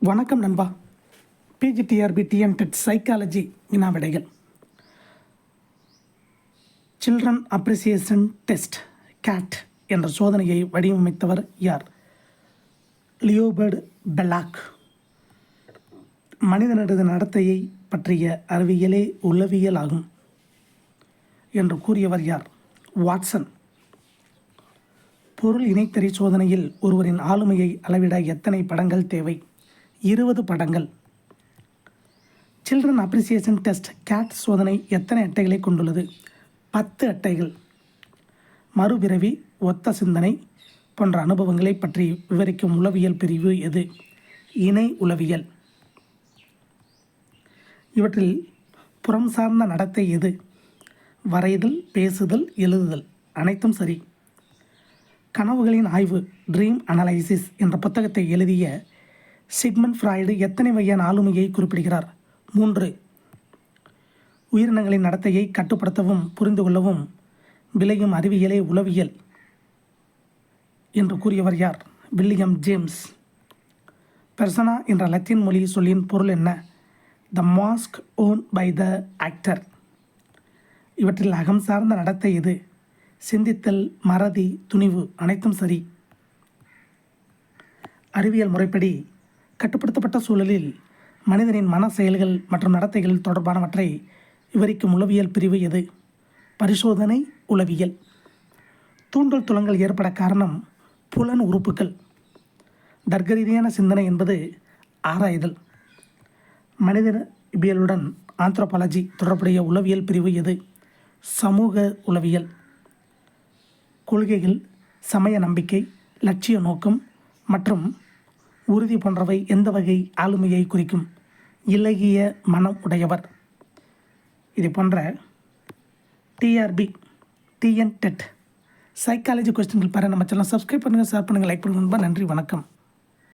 வணக்கம் நண்பா. PGTRB TNTET psychology வினா விடைகள். சில்ட்ரன் அப்ரிசியேஷன் டெஸ்ட் கேட் என்ற சோதனையை வடிவமைத்தவர் யார்? லியோபர்ட் பெல்லாக். மனிதனது நடத்தையை பற்றிய அறிவியலே உளவியல் ஆகும் என்று கூறியவர் யார்? வாட்சன். பொருள் இணைத்தறி சோதனையில் ஒருவரின் ஆளுமையை அளவிட எத்தனை படங்கள் தேவை? 20 படங்கள். சில்ட்ரன் அப்ரிசியேஷன் டெஸ்ட் கேட் சோதனை எத்தனை அட்டைகளை கொண்டுள்ளது? 10 அட்டைகள். மறுபிறவி, ஒத்த சிந்தனை போன்ற அனுபவங்களை பற்றி விவரிக்கும் உளவியல் பிரிவு எது? இணை உளவியல். இவற்றில் புறம் சார்ந்த நடத்தை எது? வரைதல், பேசுதல், எழுதுதல் அனைத்தும் சரி. கனவுகளின் ஆய்வு ட்ரீம் அனலைசிஸ் என்ற புத்தகத்தை எழுதிய சிக்மண்ட் ஃப்ராய்டு எத்தனை வகையான ஆளுமையை குறிப்பிடுகிறார்? 3. உயிரினங்களின் நடத்தையை கட்டுப்படுத்தவும் புரிந்து கொள்ளவும் விளையும் அறிவியலே உளவியல் என்று கூறியவர் யார்? William James. பெர்சனா என்ற லத்தீன் மொழி சொல்லின் பொருள் என்ன? The mask worn by the actor. இவற்றில் அகம் சார்ந்த நடத்தை எது? சிந்தித்தல், மறதி, துணிவு அனைத்தும் சரி. அறிவியல் முறைப்படி கட்டுப்படுத்தப்பட்ட சூழலில் மனிதனின் மன செயல்கள் மற்றும் நடத்தைகள் தொடர்பானவற்றை விவரிக்கும் உளவியல் பிரிவு எது? பரிசோதனை உளவியல். தூண்டல் துலங்கள் ஏற்பட காரணம் புலன் உறுப்புகள். தர்க்கரீதியான சிந்தனை என்பது ஆராய்தல். மனிதவியலுடன் ஆந்த்ரோபாலஜி தொடர்புடைய உளவியல் பிரிவு எது? சமூக உளவியல். கொள்கைகள், சமய நம்பிக்கை, லட்சிய நோக்கம் மற்றும் உறுதி போன்றவை எந்த வகை ஆளுமையை குறிக்கும்? இலகிய மனம் உடையவர். இது போன்ற டிஆர்பி டிஎன்டெட் சைக்காலஜி கொஸ்டின்கள் பெற நம்ம சேனல் சப்ஸ்கிரைப் பண்ணுங்கள், ஷேர் பண்ணுங்கள், லைக் பண்ணுங்கள். நன்றி, வணக்கம்.